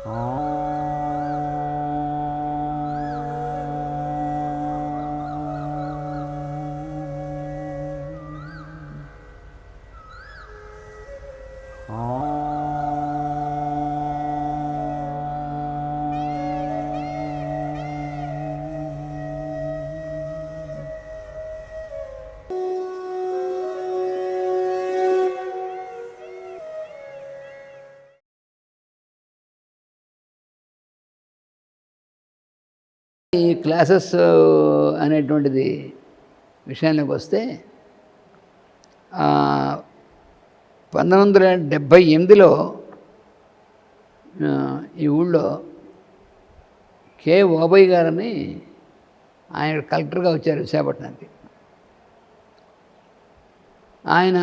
ఈ క్లాసెస్ అనేటువంటిది విషయానికి వస్తే 1978లో ఈ ఊళ్ళో కె ఓబయ్య గారని ఆయన కలెక్టర్గా వచ్చారు విశాఖపట్నానికి. ఆయన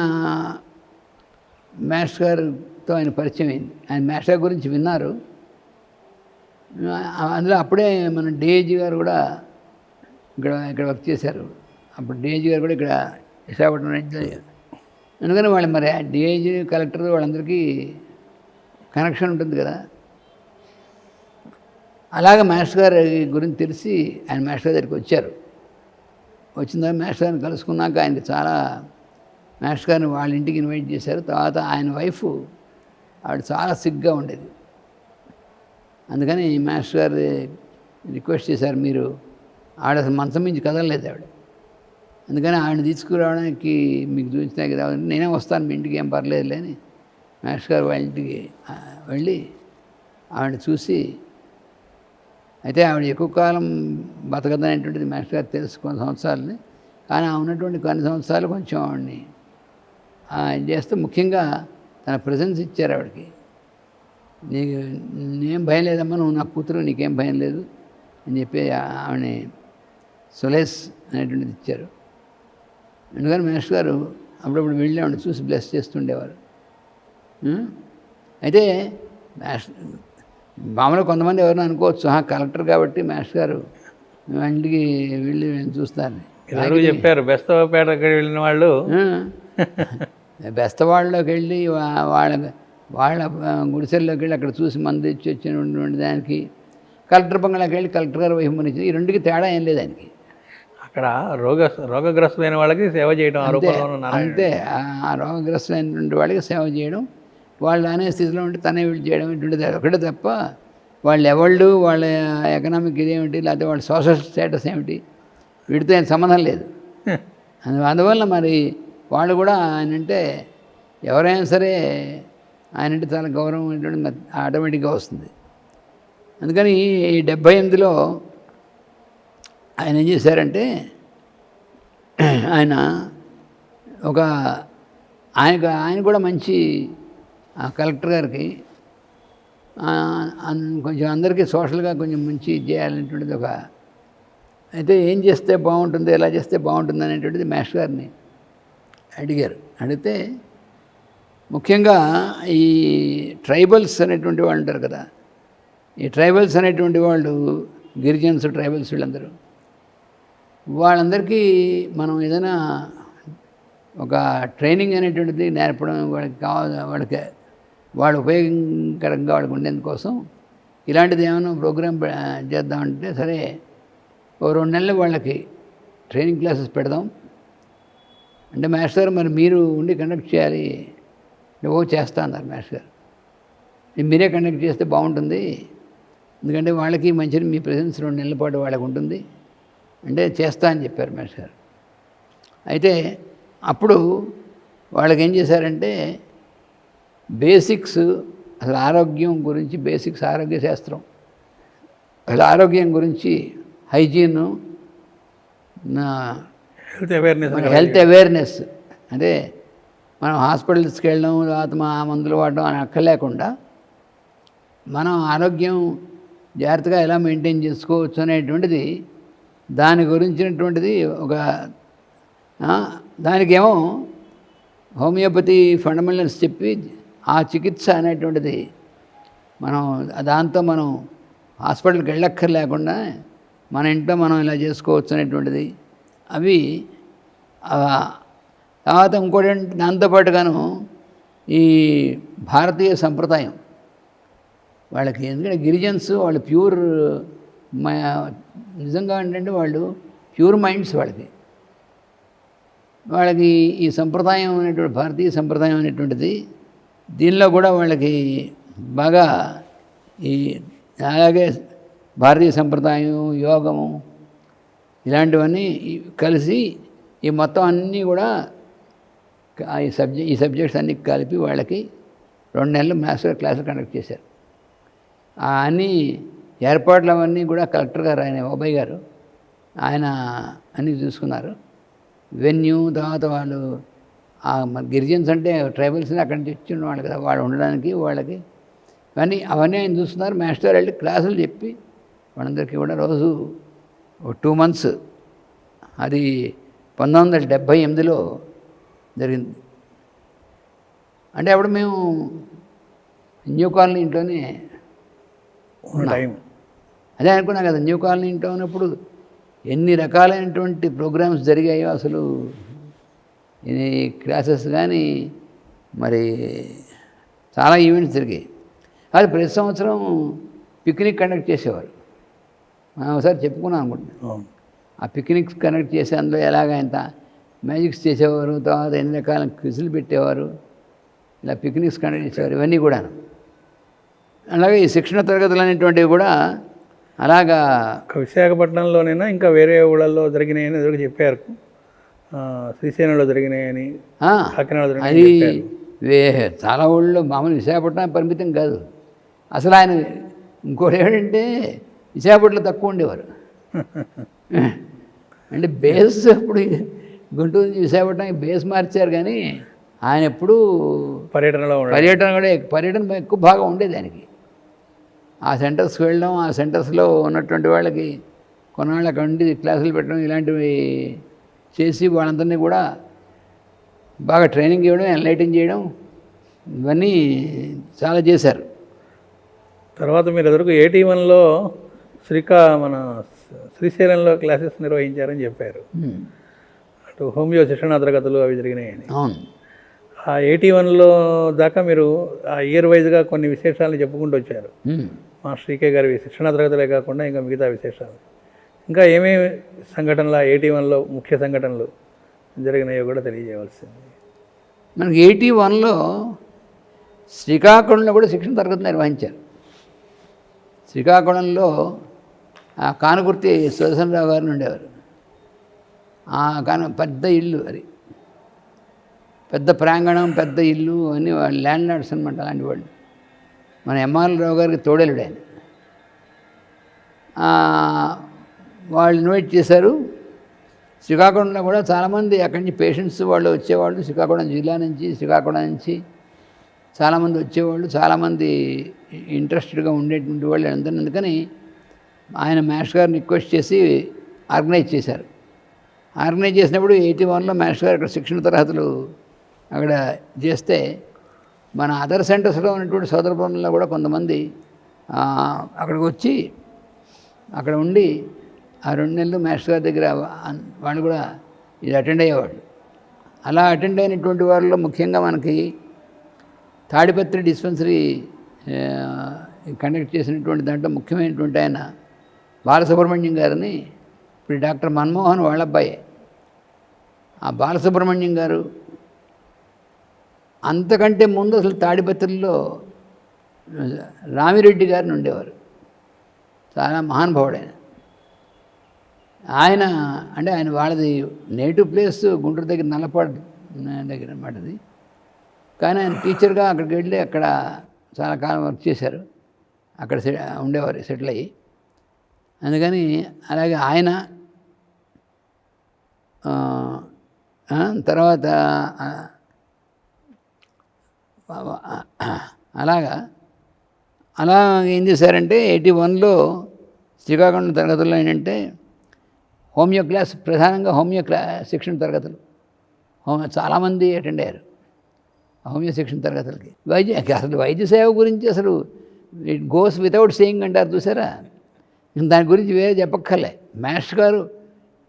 మాస్టర్ గారితో ఆయన పరిచయం అయింది. ఆయన మాస్టర్ గారి గురించి విన్నారు. అందులో అప్పుడే మన డిఐజీ గారు కూడా ఇక్కడ వర్క్ చేశారు. అప్పుడు డిఐజీ గారు కూడా ఇక్కడ విశాఖపట్నం నుంచి. అందుకని వాళ్ళు మరి డిఐజీ కలెక్టర్ వాళ్ళందరికీ కనెక్షన్ ఉంటుంది కదా. అలాగే మాస్టర్ గారి గురించి తెలిసి ఆయన మాస్టర్ గారి దగ్గరికి వచ్చారు. వచ్చిన తర్వాత మాస్టర్ గారిని కలుసుకున్నాక ఆయనకి చాలా మాస్టర్ గారిని వాళ్ళ ఇంటికి ఇన్వైట్ చేశారు. తర్వాత ఆయన వైఫ్ ఆవిడ చాలా సిగ్గా ఉండేది. అందుకని మాస్టర్ గారు రిక్వెస్ట్ చేశారు, మీరు ఆవిడ అసలు మంచం మించి కదలలేదు ఆవిడ. అందుకని ఆవిడని తీసుకురావడానికి మీకు చూసినా కదా, నేనే వస్తాను మీ ఇంటికి, ఏం పర్లేదులే అని మాస్టర్ గారు వాళ్ళ ఇంటికి వెళ్ళి ఆవిడని చూసి, అయితే ఆవిడ ఎక్కువ కాలం బతకదనేటువంటిది మాస్టర్ గారు తెలుసు కొన్ని సంవత్సరాలని. కానీ ఆ ఉన్నటువంటి కొన్ని సంవత్సరాలు కొంచెం ఆవిడని చేస్తే ముఖ్యంగా తన ప్రెజెన్స్ ఇచ్చారు ఆవిడకి. నేనేం భయం లేదమ్మా, నువ్వు నా కూతురు, నీకేం భయం లేదు అని చెప్పి ఆవిడని సొలేస్ అనేటువంటిది ఇచ్చారు. ఎందుకని మాస్టర్ గారు అప్పుడప్పుడు వెళ్ళి ఆవిడ చూసి బ్లెస్ చేస్తుండేవారు. అయితే మామూలుగా కొంతమంది ఎవరైనా అనుకోవచ్చు, కలెక్టర్ కాబట్టి మాస్టర్ గారు ఇంటికి వెళ్ళి చూస్తారని. ఎలాగో చెప్పారు, బెస్తవాపేటకి వెళ్ళిన వాళ్ళు బెస్తవాళ్ళలోకి వెళ్ళి వాళ్ళ గుడిసెల్లోకి వెళ్ళి అక్కడ చూసి మంది ఇచ్చి వచ్చినటువంటి దానికి, కలెక్టర్ బంగ్లాకి వెళ్ళి కలెక్టర్ గారు వైపు ఇచ్చింది. ఈ రెండుకి తేడా ఏం లేదు ఆయనకి. అక్కడ రోగగ్రస్తులైన వాళ్ళకి సేవ చేయడం, అంతే. ఆ రోగగ్రస్తులైనటువంటి వాళ్ళకి సేవ చేయడం, వాళ్ళు అనే స్థితిలో ఉంటే తనే వీళ్ళు చేయడం ఇటువంటిది ఒకటే తప్ప, వాళ్ళు ఎవళ్ళు, వాళ్ళ ఎకనామిక్ ఇదేమిటి, లేకపోతే వాళ్ళ సోషల్ స్టేటస్ ఏమిటి, వీటితో ఆయన సంబంధం లేదు. అందువల్ల మరి వాళ్ళు కూడా ఆయన అంటే ఎవరైనా సరే ఆయన అంటే చాలా గౌరవం అనేటువంటి ఆటోమేటిక్గా వస్తుంది. అందుకని ఈ 78లో ఆయన ఏం చేశారంటే, ఆయన ఆయన కూడా మంచి కలెక్టర్ గారికి కొంచెం అందరికీ సోషల్గా కొంచెం మంచి చేయాలనేటువంటిది అయితే ఏం చేస్తే బాగుంటుంది, ఎలా చేస్తే బాగుంటుంది అనేటువంటిది మాస్టర్ గారిని అడిగారు. అడిగితే ముఖ్యంగా ఈ ట్రైబల్స్ అనేటువంటి వాళ్ళు ఉంటారు కదా, ఈ ట్రైబల్స్ అనేటువంటి వాళ్ళు, గిరిజన్స్, ట్రైబల్స్, వీళ్ళందరూ, వాళ్ళందరికీ మనం ఏదైనా ఒక ట్రైనింగ్ అనేటువంటిది నేర్పడం, వాళ్ళకి వాళ్ళు ఉపయోగకరంగా వాళ్ళకి ఉండేందుకోసం ఇలాంటిది ఏమైనా ప్రోగ్రాం చేద్దామంటే, సరే ఓ 2 నెలలు వాళ్ళకి ట్రైనింగ్ క్లాసెస్ పెడదాం అంటే, మాస్టర్ మరి మీరు ఉండి కండక్ట్ చేయాలి. చేస్తా అన్నారు మాస్టర్ గారు. మీరే కండక్ట్ చేస్తే బాగుంటుంది, ఎందుకంటే వాళ్ళకి మంచిది, మీ ప్రెజెన్స్ 2 నెలల పాటు వాళ్ళకి ఉంటుంది అంటే చేస్తా అని చెప్పారు మాస్టర్ గారు. అయితే అప్పుడు వాళ్ళకి ఏం చేశారంటే, బేసిక్స్, అసలు ఆరోగ్యం గురించి బేసిక్స్, ఆరోగ్య శాస్త్రం, అసలు ఆరోగ్యం గురించి, హైజీను, హెల్త్ అవేర్నెస్, అంటే మనం హాస్పిటల్స్కి వెళ్ళడం, తర్వాత మందులు వాడడం అని అక్కర్లేకుండా మనం ఆరోగ్యం జాగ్రత్తగా ఎలా మెయింటైన్ చేసుకోవచ్చు అనేటువంటిది, దాని గురించినటువంటిది దానికేమో హోమియోపతి ఫండమెంటల్స్ చెప్పి, ఆ చికిత్స అనేటువంటిది మనం దాంతో మనం హాస్పిటల్కి వెళ్ళక్కర్లేకుండా మన ఇంట్లో మనం ఇలా చేసుకోవచ్చు అనేటువంటిది, అవి తర్వాత ఇంకోటి దాంతోపాటుగాను ఈ భారతీయ సంప్రదాయం, వాళ్ళకి ఎందుకంటే గిరిజన్స్ వాళ్ళు ప్యూర్ నిజంగా ఏంటంటే వాళ్ళు ప్యూర్ మైండ్స్ వాళ్ళకి ఈ సంప్రదాయం అనేటువంటి భారతీయ సంప్రదాయం అనేటువంటిది దీనిలో కూడా వాళ్ళకి బాగా ఈ అలాగే భారతీయ సంప్రదాయం యోగము ఇలాంటివన్నీ కలిసి ఈ మొత్తం అన్నీ కూడా ఈ సబ్జెక్ట్స్ అన్నీ కలిపి వాళ్ళకి 2 నెలలు మాస్టర్ క్లాసులు కండక్ట్ చేశారు. అన్నీ ఏర్పాట్లు అవన్నీ కూడా కలెక్టర్ గారు ఆయన ఓబయ్య గారు ఆయన అన్నీ చూసుకున్నారు. వెన్యూ తర్వాత వాళ్ళు గిరిజన్స్ అంటే ట్రైబల్స్ని అక్కడి నుంచి వచ్చిన వాళ్ళు కదా, వాళ్ళు ఉండడానికి వాళ్ళకి అవన్నీ ఆయన చూస్తున్నారు. మాస్టర్ వెళ్ళి క్లాసులు చెప్పి వాళ్ళందరికీ కూడా రోజు 2 months అది 1978లో జరిగింది. అంటే అప్పుడు మేము న్యూ కాలనీ ఇంట్లోనే టైం అదే అనుకున్నాం కదా, న్యూ కాలనీ ఇంట్లో ఉన్నప్పుడు ఎన్ని రకాలైనటువంటి ప్రోగ్రామ్స్ జరిగాయో అసలు ఇది క్లాసెస్ కానీ మరి చాలా ఈవెంట్స్ జరిగాయి. అది ప్రతి సంవత్సరం పిక్నిక్ కండక్ట్ చేసేవారు. మనం ఒకసారి చెప్పుకున్నాం అనుకుంటున్నాం. ఆ పిక్నిక్స్ కండక్ట్ చేసే అందులో ఎలాగ ఇంత మ్యాజిక్స్ చేసేవారు, తర్వాత ఎన్ని రకాల క్విజులు పెట్టేవారు, ఇలా పిక్నిక్స్ కండక్ట్ చేసేవారు. ఇవన్నీ కూడా అలాగే ఈ శిక్షణ తరగతులు అనేటువంటివి కూడా అలాగా విశాఖపట్నంలోనైనా ఇంకా వేరే ఊళ్ళల్లో జరిగినాయని ఎదురు చెప్పారు. శ్రీశైలంలో జరిగినాయని, కాకినాడలో అది చాలా ఊళ్ళో మామూలు విశాఖపట్నం పరిమితం కాదు. అసలు ఆయన ఇంకోటి ఏంటంటే విశాఖపట్నంలో తక్కువ ఉండేవారు. అంటే బేస్ అప్పుడు గుంటూరు నుంచి విశాఖపట్నానికి బేస్ మార్చారు, కానీ ఆయన ఎప్పుడూ పర్యటన ఎక్కువ బాగా ఉండేది ఆయనకి. ఆ సెంటర్స్కి వెళ్ళడం, ఆ సెంటర్స్లో ఉన్నటువంటి వాళ్ళకి కొన్నాళ్ళు అక్కడ ఉండి క్లాసులు పెట్టడం, ఇలాంటివి చేసి వాళ్ళందరినీ కూడా బాగా ట్రైనింగ్ ఇవ్వడం, ఎన్లైటింగ్ చేయడం, ఇవన్నీ చాలా చేశారు. తర్వాత మీరు ఎదురుకు 81లో మన శ్రీశైలంలో క్లాసెస్ నిర్వహించారని చెప్పారు. అటు హోమియో శిక్షణ తరగతులు అవి జరిగినాయని. అవును. ఆ 81లో దాకా మీరు ఆ ఇయర్ వైజ్గా కొన్ని విశేషాలను చెప్పుకుంటూ వచ్చారు. మా శ్రీకే గారి శిక్షణ తరగతులే కాకుండా ఇంకా మిగతా విశేషాలు, ఇంకా ఏమేమి సంఘటనలు 81లో ముఖ్య సంఘటనలు జరిగినాయో కూడా తెలియజేయవలసింది. మనకి 81లో శ్రీకాకుళంలో కూడా శిక్షణ తరగతులు నిర్వహించారు. శ్రీకాకుళంలో ఆ కానుకుర్తి సుదర్శనరావు గారిని ఉండేవారు. పెద్ద ఇల్లు, అది పెద్ద ప్రాంగణం, పెద్ద ఇల్లు, అన్నీ వాళ్ళు ల్యాండ్ లార్డ్స్ అనమాట. అలాంటి వాళ్ళు మన ఎంఆర్ రావు గారికి తోడేలుడు ఆయన. వాళ్ళు ఇన్వైట్ చేశారు. శ్రీకాకుళంలో కూడా చాలామంది అక్కడి నుంచి పేషెంట్స్ వాళ్ళు వచ్చేవాళ్ళు. శ్రీకాకుళం జిల్లా నుంచి, శ్రీకాకుళం నుంచి చాలామంది వచ్చేవాళ్ళు, చాలామంది ఇంట్రెస్టెడ్గా ఉండేటువంటి వాళ్ళు అందరినీ. అందుకని ఆయన మాస్టర్ గారిని రిక్వెస్ట్ చేసి ఆర్గనైజ్ చేశారు. ఆర్గనైజ్ చేసినప్పుడు 81లో మాస్టర్ గారు అక్కడ శిక్షణ తరగతులు అక్కడ చేస్తే, మన అదర్ సెంటర్స్లో ఉన్నటువంటి సోదర బృందంలో కూడా కొంతమంది అక్కడికి వచ్చి అక్కడ ఉండి ఆ 2 నెలలు మాస్టర్ గారి దగ్గర వాళ్ళు కూడా ఇది అటెండ్ అయ్యేవాళ్ళు. అలా అటెండ్ అయినటువంటి వాళ్ళలో ముఖ్యంగా మనకి తాడిపత్రి డిస్పెన్సరీ కండక్ట్ చేసినటువంటి దాంట్లో ముఖ్యమైనటువంటి ఆయన బాలసుబ్రహ్మణ్యం గారిని, ఇప్పుడు డాక్టర్ మన్మోహన్ వాళ్ళ అబ్బాయి. ఆ బాలసుబ్రహ్మణ్యం గారు అంతకంటే ముందు అసలు తాడిపత్రిలో రామిరెడ్డి గారిని ఉండేవారు. చాలా మహానుభావుడు ఆయన. అంటే ఆయన వాళ్ళది నేటివ్ ప్లేస్ గుంటూరు దగ్గర నల్లపాడు దగ్గర అన్నమాట అది. కానీ ఆయన టీచర్గా అక్కడికి వెళ్ళి అక్కడ చాలా కాలం వర్క్ చేశారు. అక్కడ ఉండేవారు, సెటిల్ అయ్యి. అందుకని అలాగే ఆయన తర్వాత అలా ఏం చేశారంటే 81లో శ్రీకాకుళం తరగతుల్లో ఏంటంటే హోమియో క్లాస్, ప్రధానంగా హోమియో శిక్షణ తరగతులు చాలామంది అటెండ్ అయ్యారు హోమియో శిక్షణ తరగతులకి. అసలు వైద్య సేవ గురించి అసలు ఇట్ గోస్ వితౌట్ సేయింగ్ అంటారు చూసారా, దాని గురించి వేరే చెప్పక్కర్లే. మాస్టర్ గారు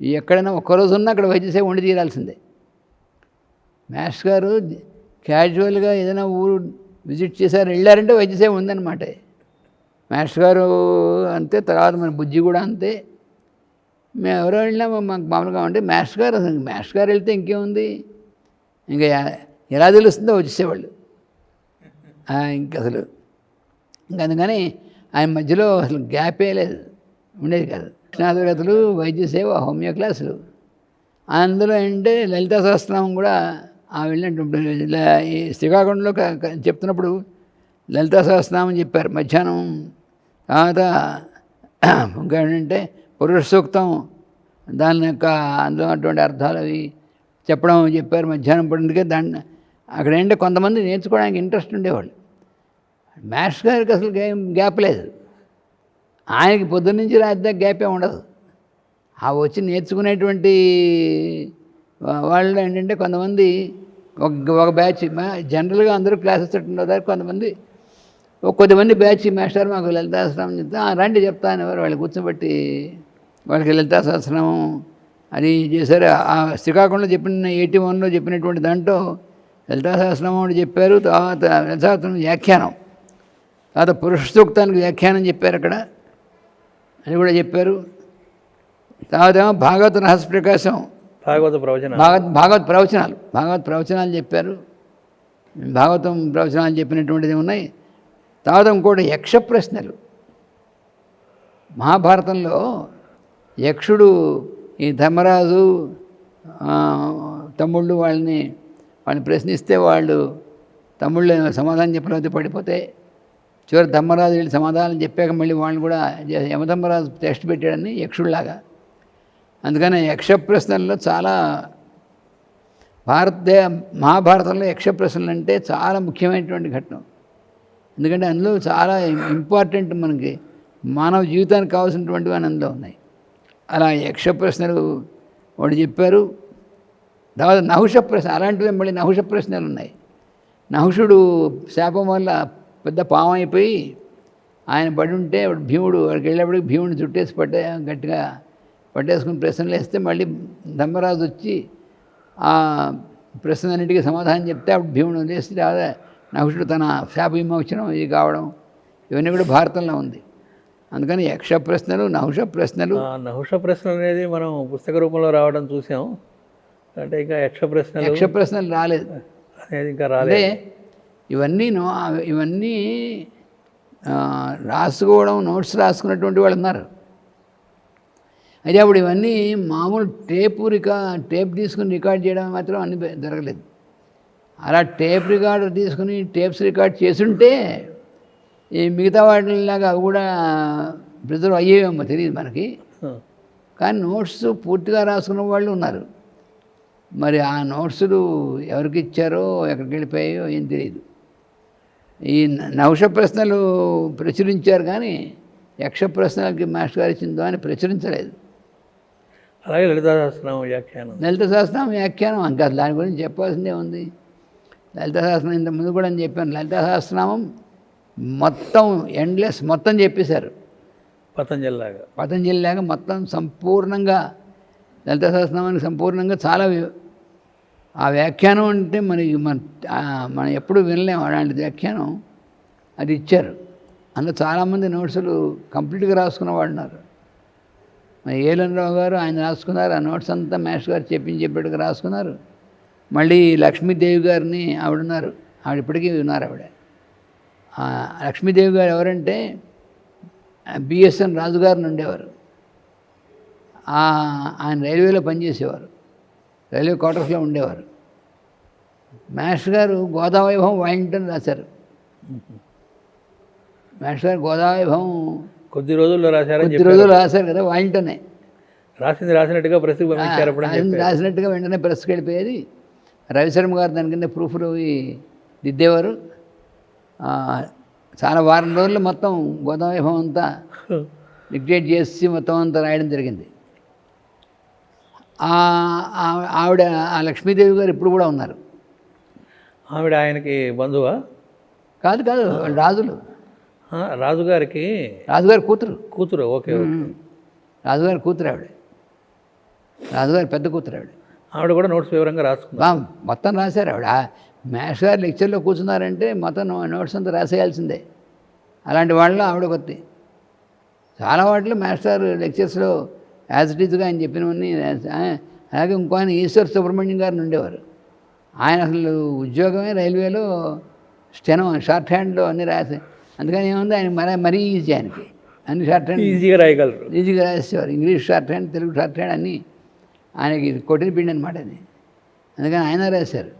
ఎక్కడైనా ఒక్కరోజు ఉన్నా అక్కడ వైద్య సేవ ఉండి తీరాల్సిందే. మాస్టర్ గారు క్యాజువల్గా ఏదైనా ఊరు విజిట్ చేశారు, వెళ్ళారంటే వైద్య సేవ ఉందన్నమాట. మాస్టర్ గారు అంతే, తర్వాత మన బుజ్జి కూడా అంతే. మేము ఎవరో వెళ్ళినా మాకు మామూలుగా ఉంటే మాస్టర్ గారు, అసలు మాస్టర్ గారు వెళ్తే ఇంకేముంది, ఇంకా ఎలా తెలుస్తుందో వచ్చేసేవాళ్ళు. ఇంక అసలు ఇంక అందుకని ఆయన మధ్యలో అసలు గ్యాపే లేదు, ఉండేది కాదు. కృష్ణా తరగతులు, వైద్య సేవ, హోమియో క్లాసులు, అందులో ఏంటంటే లలితా సహస్రనామం కూడా వెళ్ళినప్పుడు ఈ శ్రీకాకుళంలో చెప్తున్నప్పుడు లలితా సహస్రనామం చెప్పారు మధ్యాహ్నం. తర్వాత ఇంకా ఏంటంటే పురుష సూక్తం, దాని యొక్క అందులో అటువంటి అర్థాలు అవి చెప్పారు మధ్యాహ్నం పడికే. దాన్ని అక్కడ ఏంటంటే కొంతమంది నేర్చుకోవడానికి ఇంట్రెస్ట్ ఉండేవాళ్ళు. మాస్టర్ గారికి అసలు గ్యాప్ లేదు, ఆయనకి పొద్దున్న నుంచి రాత్రి గ్యాపే ఉండదు. వచ్చి నేర్చుకునేటువంటి వాళ్ళు ఏంటంటే కొంతమంది ఒక బ్యాచ్, జనరల్గా అందరూ క్లాసెస్ ఉండేదారు, కొంతమంది కొద్దిమంది బ్యాచ్ మాస్టర్ మాకు లలితా సహస్రనామం చెప్తా రండి చెప్తా అనేవారు. వాళ్ళు కూర్చోబెట్టి వాళ్ళకి లలితా సహస్రనామం అది చేశారు. ఆ శ్రీకాకుళంలో చెప్పిన 81లో చెప్పినటువంటి దాంట్లో లలితా సహస్రనామం ఒకటి చెప్పారు. తర్వాత లలితా సహస్రనామం వ్యాఖ్యానం, తర్వాత పురుష సూక్తానికి వ్యాఖ్యానం చెప్పారు అక్కడ, అది కూడా చెప్పారు. తర్వాత ఏమో భాగవత రహస్య ప్రకాశం, భాగవత ప్రవచనాలు చెప్పారు. భాగవతం ప్రవచనాలు చెప్పినటువంటిది ఉన్నాయి. తర్వాత ఇంకోటి యక్ష ప్రశ్నలు. మహాభారతంలో యక్షుడు ఈ ధర్మరాజు తమ్ముళ్ళు వాళ్ళని ప్రశ్నిస్తే వాళ్ళు తమ్ముళ్ళు సమాధానం చెప్పలేకపోతే పడిపోతే చివరి ధర్మరాజు వీళ్ళు సమాధానం చెప్పాక మళ్ళీ వాళ్ళని కూడా యమధర్మరాజు టెస్ట్ పెట్టాడని యక్షుడిలాగా. అందుకని యక్ష ప్రశ్నల్లో చాలా మహాభారతంలో యక్ష ప్రశ్నలు అంటే చాలా ముఖ్యమైనటువంటి ఘట్టం. ఎందుకంటే అందులో చాలా ఇంపార్టెంట్, మనకి మానవ జీవితానికి కావాల్సినటువంటివి అని అందులో ఉన్నాయి. అలా యక్ష ప్రశ్నలు వాడు చెప్పారు. తర్వాత నహుష ప్రశ్న, అలాంటివి మళ్ళీ నహుష ప్రశ్నలు ఉన్నాయి. నహుషుడు శాపం వల్ల పెద్ద పాము అయిపోయి ఆయన పడి ఉంటే భీముడు వాడికి వెళ్ళేప్పటికి భీముడిని చుట్టేసి గట్టిగా పట్టేసుకుని ప్రశ్నలు వేస్తే మళ్ళీ ధర్మరాజు వచ్చి ఆ ప్రశ్నలన్నిటికీ సమాధానం చెప్తే అప్పుడు భీముడు వదిలేసి నహుషుడు తన శాప విమోచనం ఇది కావడం, ఇవన్నీ కూడా భారతంలో ఉంది. అందుకని యక్ష ప్రశ్నలు, నహుష ప్రశ్నలు. నహుష ప్రశ్నలు అనేది మనం పుస్తక రూపంలో రావడం చూసాం, అంటే ఇంకా యక్ష ప్రశ్నలు రాలేదు అనేది ఇంకా రాలే. ఇవన్నీ రాసుకోవడం, నోట్స్ రాసుకున్నటువంటి వాళ్ళు ఉన్నారు. అయితే అప్పుడు ఇవన్నీ మామూలు టేప్ తీసుకుని రికార్డ్ చేయడం మాత్రం అన్నీ జరగలేదు. అలా టేప్ రికార్డర్ తీసుకుని టేప్స్ రికార్డ్ చేసుంటే ఈ మిగతా వాటిలాగా అవి కూడా ప్రిజర్వ్ అయ్యేవేమో తెలియదు మనకి. కానీ నోట్స్ పూర్తిగా రాసుకున్న వాళ్ళు ఉన్నారు. మరి ఆ నోట్సులు ఎవరికి ఇచ్చారో ఎక్కడికి వెళ్ళిపోయాయో ఏం తెలియదు. ఈ నహుష ప్రశ్నలు ప్రచురించారు కానీ యక్ష ప్రశ్నలకి మాస్టర్ గారు ఇచ్చిందో అని ప్రచురించలేదు. అలాగే లలితా సహస్రనామం వ్యాఖ్యానం ఇంకా దాని గురించి చెప్పాల్సిందే ఉంది. లలితా సహస్రనామం ఇంతకుముందు కూడా అని చెప్పాను. లలితా సహస్రనామం మొత్తం ఎండ్లెస్ మొత్తం చెప్పేశారు. పతంజలిలాగా మొత్తం సంపూర్ణంగా లలితా సహస్రనామానికి సంపూర్ణంగా చాలా ఆ వ్యాఖ్యానం అంటే మనం ఎప్పుడు వినలేము అలాంటి వ్యాఖ్యానం. అది ఇచ్చారు. అందులో చాలామంది నోట్సులు కంప్లీట్గా రాసుకున్న వాళ్ళు ఉన్నారు. ఏలనరావు గారు ఆయన రాసుకున్నారు. ఆ నోట్స్ అంతా మాస్టర్ గారు చెప్పేట్టుగా రాసుకున్నారు. మళ్ళీ లక్ష్మీదేవి గారిని ఆవిడున్నారు, ఆవిడ ఇప్పటికీ ఉన్నారు. లక్ష్మీదేవి గారు ఎవరంటే బిఎస్ఎన్ రాజుగారిని ఉండేవారు. ఆయన రైల్వేలో పనిచేసేవారు, రైల్వే క్వార్టర్స్లో ఉండేవారు. మాస్టర్ గారు గోదావైభవం వాయింటన్ రాశారు. మాస్టర్ గారు గోదావైభవం కొద్ది రోజులు రాశారు కదా, వాయింటనే రాసినట్టుగా వెంటనే ప్రెస్కి వెళ్ళిపోయేది. రవిశర్మ గారు దాని కింద ప్రూఫ్లు దిద్దేవారు. చాలా వారం రోజులు మొత్తం గోదావైభవం అంతా డిక్టేట్ చేసి మొత్తం అంతా రాయడం జరిగింది. ఆవిడ ఆ లక్ష్మీదేవి గారు ఇప్పుడు కూడా ఉన్నారు. ఆవిడ ఆయనకి బంధువా? కాదు రాజులు. రాజుగారి కూతురు. ఓకే. రాజుగారి కూతురు ఆవిడ, రాజుగారి పెద్ద కూతురు ఆవిడ కూడా నోట్స్ వివరంగా రాసుకున్నా, మొత్తం రాశారు ఆవిడ. మాస్టర్ గారు లెక్చర్లో కూర్చున్నారంటే మొత్తం నోట్స్ అంతా రాసేయాల్సిందే. అలాంటి వాళ్ళలో ఆవిడ కొత్త. చాలా వాటిలో మాస్టర్ లెక్చర్స్లో యాజ్ ఇట్ ఈజ్గా ఆయన చెప్పినవన్నీ. అలాగే ఇంకో ఆయన ఈశ్వర్ సుబ్రహ్మణ్యం గారిని ఉండేవారు. ఆయన అసలు ఉద్యోగమే రైల్వేలో స్టెనో షార్ట్ హ్యాండ్లో అన్నీ రాసి, అందుకని ఏముంది ఆయన మరీ ఈజీ ఆయనకి అన్ని షార్ట్ హ్యాండ్ ఈజీగా రాయగలరు. ఈజీగా రాసేవారు. English short hand, Telugu short hand అన్నీ ఆయనకి కొట్టిన పిండి అనమాట అది. అందుకని ఆయన రాశారు.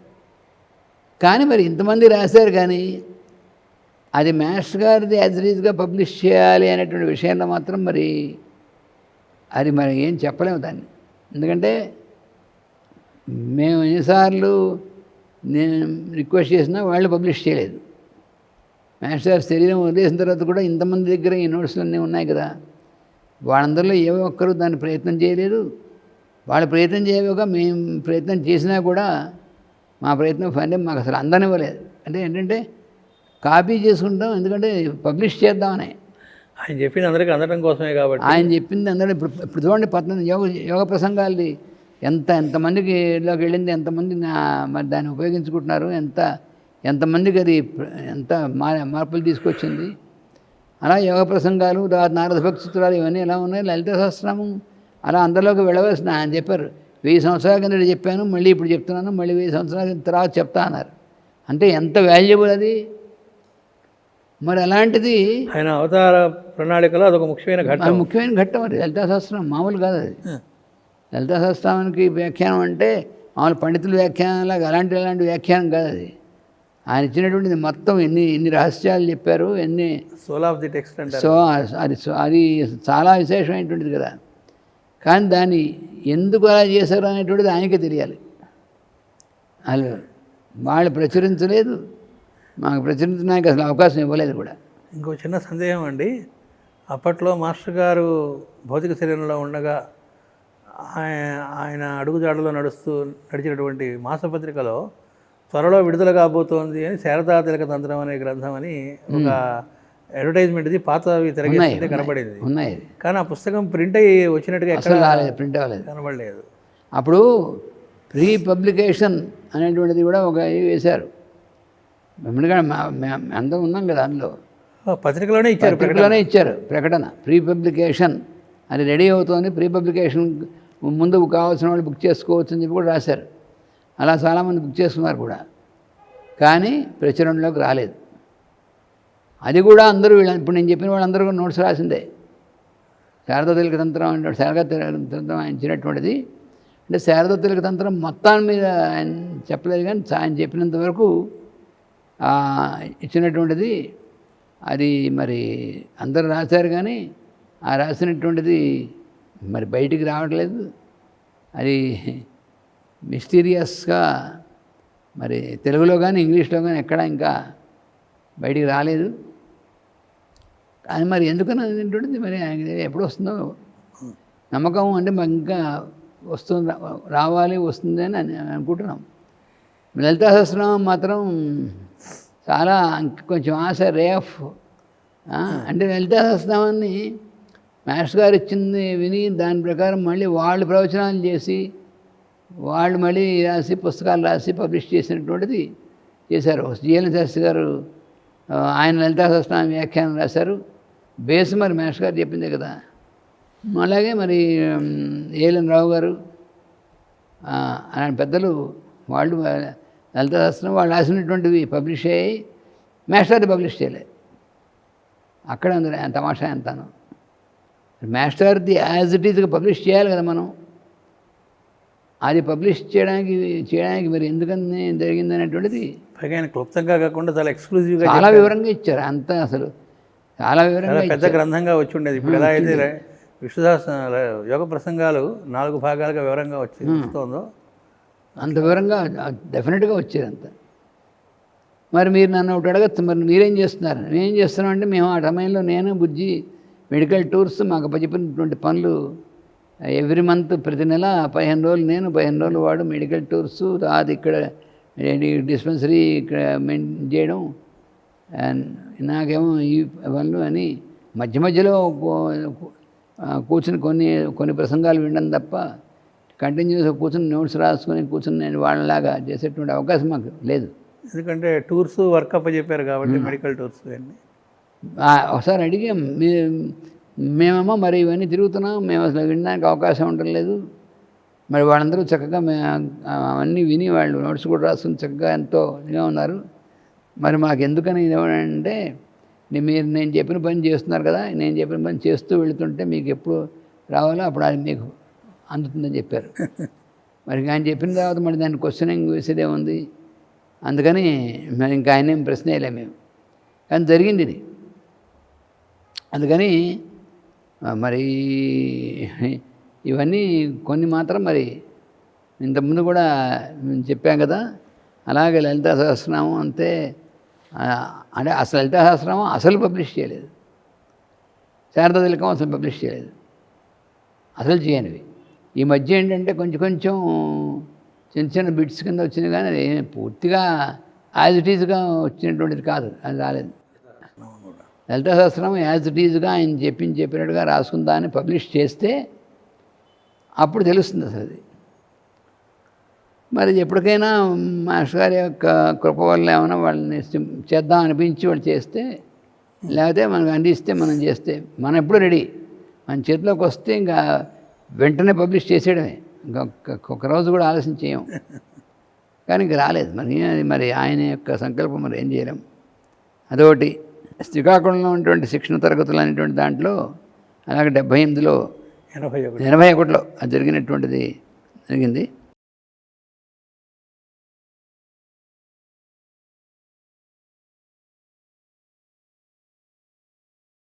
కానీ మరి ఇంతమంది రాశారు కానీ అది మాస్టర్ గారిది యాజ్ రీజ్గా పబ్లిష్ చేయాలి అనేటువంటి విషయంలో మాత్రం మరి అది మరి ఏం చెప్పలేము దాన్ని. ఎందుకంటే మేము ఎన్నిసార్లు నేను రిక్వెస్ట్ చేసినా వాళ్ళు పబ్లిష్ చేయలేదు. మాస్టర్ గారు శరీరం వదిలేసిన తర్వాత కూడా ఇంతమంది దగ్గర ఈ నోట్స్లు అన్నీ ఉన్నాయి కదా, వాళ్ళందరిలో ఏ ఒక్కరు దాన్ని ప్రయత్నం చేయలేదు. వాళ్ళు ప్రయత్నం చేయగా మేము ప్రయత్నం చేసినా కూడా మా ప్రయత్నం అంటే మాకు అసలు అందనివ్వలేదు. అంటే ఏంటంటే కాపీ చేసుకుంటాం, ఎందుకంటే పబ్లిష్ చేద్దామని. ఆయన చెప్పింది అందరికీ అందడం కోసమే కాబట్టి. ఆయన చెప్పింది అందరూ ఇప్పుడు చూడండి, యోగ ప్రసంగాలది ఎంతమందికి లోకి వెళ్ళింది, ఎంతమంది మరి దాన్ని ఉపయోగించుకుంటున్నారు, ఎంతమందికి అది ఎంత మార్పులు తీసుకొచ్చింది. అలా యోగ ప్రసంగాలు, తర్వాత నారద భక్తి సూత్రాలు ఇవన్నీ ఎలా ఉన్నాయి, లలిత సహస్రనామం అలా అందరిలోకి వెళ్ళవలసిన. ఆయన చెప్పారు 1000 సంవత్సరాల కింద చెప్పాను, మళ్ళీ ఇప్పుడు చెప్తున్నాను, మళ్ళీ 1000 సంవత్సరాల తర్వాత చెప్తా అన్నారు. అంటే ఎంత వాల్యుబుల్ అది. మరి అలాంటిది ఆయన అవతార ప్రణాళికలో అదొక ముఖ్యమైన ఘట్టం. అది లలితా సహస్రం మామూలు కాదు. అది లలితా సహస్రానికి వ్యాఖ్యానం అంటే మామూలు పండితుల వ్యాఖ్యానంలాగా అలాంటి వ్యాఖ్యానం కాదు అది. ఆయన ఇచ్చినటువంటిది మొత్తం ఎన్ని రహస్యాలు చెప్పారు, సోల్ ఆఫ్ ది టెక్స్ట్ అంటే. సో అది చాలా విశేషమైనటువంటిది కదా. కానీ దాన్ని ఎందుకు అలా చేశారు అనేటువంటిది ఆయనకే తెలియాలి. వాళ్ళు ప్రచురించలేదు, మాకు ప్రచురించడానికి అసలు అవకాశం ఇవ్వలేదు కూడా. ఇంకో చిన్న సందేహం అండి, అప్పట్లో మాస్టర్ గారు భౌతిక శరీరంలో ఉండగా ఆయన అడుగుజాడలో నడిచినటువంటి మాసపత్రికలో త్వరలో విడుదల కాబోతోంది అని శారదా తిలక తంత్రం అనే గ్రంథం అని ఒక అడ్వర్టైజ్మెంట్ ఇది పాతవి తిరగేస్తుంటే కనబడింది. ఉన్నాయి. కానీ ఆ పుస్తకం ప్రింట్ అయ్యి వచ్చినట్టుగా ఎక్కడ ప్రింట్ అవ్వలేదు, కనబడలేదు. అప్పుడు ప్రీ పబ్లికేషన్ అనేటువంటిది కూడా ఒక వేశారు. ఎందుకంటే అందరం ఉన్నాం కదా అందులో, పత్రికలోనే ఇచ్చారు ప్రకటన. ప్రీ పబ్లికేషన్ అది రెడీ అవుతుంది, ప్రీ పబ్లికేషన్ ముందు కావాల్సిన వాళ్ళు బుక్ చేసుకోవచ్చు అని చెప్పి కూడా రాశారు. అలా చాలామంది బుక్ చేసుకున్నారు కూడా, కానీ ప్రచురణలోకి రాలేదు. అది కూడా అందరూ ఇప్పుడు నేను చెప్పిన వాళ్ళందరూ కూడా నోట్స్ రాసిందే. శారదా తిలక తంత్రం అంటే శారదా తిలక తంత్రం ఆయన ఇచ్చినటువంటిది. అంటే శారదా తిలక తంత్రం మొత్తాన్ని మీద ఆయన చెప్పలేదు, కానీ ఆయన చెప్పినంత వరకు ఇచ్చినటువంటిది అది మరి అందరూ రాశారు. కానీ ఆ రాసినటువంటిది మరి బయటికి రావట్లేదు. అది మిస్టీరియస్గా మరి తెలుగులో కానీ ఇంగ్లీష్లో కానీ ఎక్కడ ఇంకా బయటికి రాలేదు. కానీ మరి ఎందుకని అనేటువంటిది మరి ఎప్పుడు వస్తుందో నమ్మకం. అంటే మాకు ఇంకా రావాలి వస్తుంది అని అనుకుంటున్నాం. లలితా సహస్రనామం మాత్రం చాలా కొంచెం ఆశ రేఫ్. అంటే లలితా సహస్రనామాన్ని మాస్టర్ గారు ఇచ్చింది విని దాని ప్రకారం మళ్ళీ వాళ్ళు ప్రవచనాలు చేసి వాళ్ళు మళ్ళీ రాసి పుస్తకాలు రాసి పబ్లిష్ చేసినటువంటిది చేశారు. జిఎల్ శాస్త్రి గారు ఆయన లలితా సహస్రనామ వ్యాఖ్యానం రాశారు. బేస్ మరి మాస్టర్ గారు చెప్పిందే కదా. అలాగే మరి ఏఎల్ఎన్ రావు గారు అలాంటి పెద్దలు వాళ్ళు లలితా సహస్రనామం వాళ్ళు రాసినటువంటివి పబ్లిష్ అయ్యాయి, మాస్టర్ గారు పబ్లిష్ చేయలేదు. అక్కడ ఉంది తమాషా ఎంతాను. మాస్టర్ది యాజ్ ఇట్ ఈజ్గా పబ్లిష్ చేయాలి కదా మనం. అది పబ్లిష్ చేయడానికి మరి ఎందుకని జరిగింది అనేటువంటిది క్లుప్తంగా కాకుండా చాలా ఎక్స్క్లూజివ్గా చాలా వివరంగా ఇచ్చారు. అంతా అసలు చాలా వివరంగా పెద్ద గ్రంథంగా వచ్చి ఉండేది. ఇప్పుడు ఎలా అయితే విష్ణుదాస్ యోగ ప్రసంగాలు 4 భాగాలుగా వివరంగా వస్తుందో అంత వివరంగా డెఫినెట్గా వచ్చేది అంత. మరి మీరు నన్ను ఒకటి అడగచ్చు, మరి మీరేం చేస్తున్నారు? నేనేం చేస్తున్నాం అంటే మేము ఆ సమయంలో నేను బుజ్జి మెడికల్ టూర్స్ మాకు చెప్పినటువంటి పనులు ఎవ్రీ మంత్ ప్రతి నెల 15 రోజులు నేను 15 రోజులు వాడు మెడికల్ టూర్స్, అది ఇక్కడ డిస్పెన్సరీ ఇక్కడ మెయింటైన్ చేయడం, నాకేమో ఈ పనులు అని మధ్య మధ్యలో కూర్చుని కొన్ని ప్రసంగాలు వినడం తప్ప కంటిన్యూస్గా కూర్చుని నోట్స్ రాసుకొని కూర్చుని నేను వాళ్ళలాగా చేసేటువంటి అవకాశం మాకు లేదు. ఎందుకంటే టూర్స్ వర్కప్ చెప్పారు కాబట్టి మెడికల్ టూర్స్ అన్నీ ఒకసారి అడిగాం, మేమేమో మరి ఇవన్నీ తిరుగుతున్నాం, మేము అసలు వినడానికి అవకాశం ఉండలేదు. మరి వాళ్ళందరూ చక్కగా అవన్నీ విని వాళ్ళు నోట్స్ కూడా రాసుకుని చక్కగా ఎంతో ఇదిగా ఉన్నారు. మరి మాకు ఎందుకని ఇదేమంటే, మీరు నేను చెప్పిన పని చేస్తున్నారు కదా, నేను చెప్పిన పని చేస్తూ వెళుతుంటే మీకు ఎప్పుడు రావాలో అప్పుడు అది మీకు అందుతుందని చెప్పారు. మరి ఆయన చెప్పిన తర్వాత మరి దాన్ని క్వశ్చనింగ్ వేసేదే ఉంది. అందుకని మరి ఇంకా ఆయన ఏం ప్రశ్న వేయలే మేము, కానీ జరిగింది ఇది. అందుకని మరి ఇవన్నీ కొన్ని మాత్రం మరి ఇంతకుముందు కూడా చెప్పాం కదా, అలాగే లలితా సహస్రనామం అంతే. అంటే అసలు లలితా సహస్రనామం అసలు పబ్లిష్ చేయలేదు, శారదా తిలకం అసలు పబ్లిష్ చేయలేదు, అసలు చేయనివి. ఈ మధ్య ఏంటంటే కొంచెం కొంచెం చిన్న చిన్న బిట్స్ కింద వచ్చింది, కానీ అది పూర్తిగా యాజ్ ఇట్ ఈజ్గా వచ్చినటువంటిది కాదు, అది రాలేదు. లలితా సహస్రనామం యాజ్ ఇట్ ఈజ్గా ఆయన చెప్పినట్టుగా రాసుకుందాన్ని పబ్లిష్ చేస్తే అప్పుడు తెలుస్తుంది అసలు అది. మరి ఎప్పటికైనా మాస్టర్ గారి యొక్క కృప వల్ల ఏమైనా వాళ్ళని చేద్దాం అనిపించి వాళ్ళు చేస్తే, లేకపోతే మనకు అందిస్తే మనం చేస్తే మనం ఎప్పుడు రెడీ. మన చేతిలోకి వస్తే ఇంకా వెంటనే పబ్లిష్ చేసేయడమే, ఇంకా ఒక రోజు కూడా ఆలస్యం చేయం. కానీ ఇంక రాలేదు మరి ఆయన యొక్క సంకల్పం మరి ఏం చేయలేం. అదొకటి. శ్రీకాకుళంలో ఉన్నటువంటి శిక్షణ తరగతులు అనేటువంటి దాంట్లో అలాగే 78లో 81లో అది జరిగినటువంటిది జరిగింది.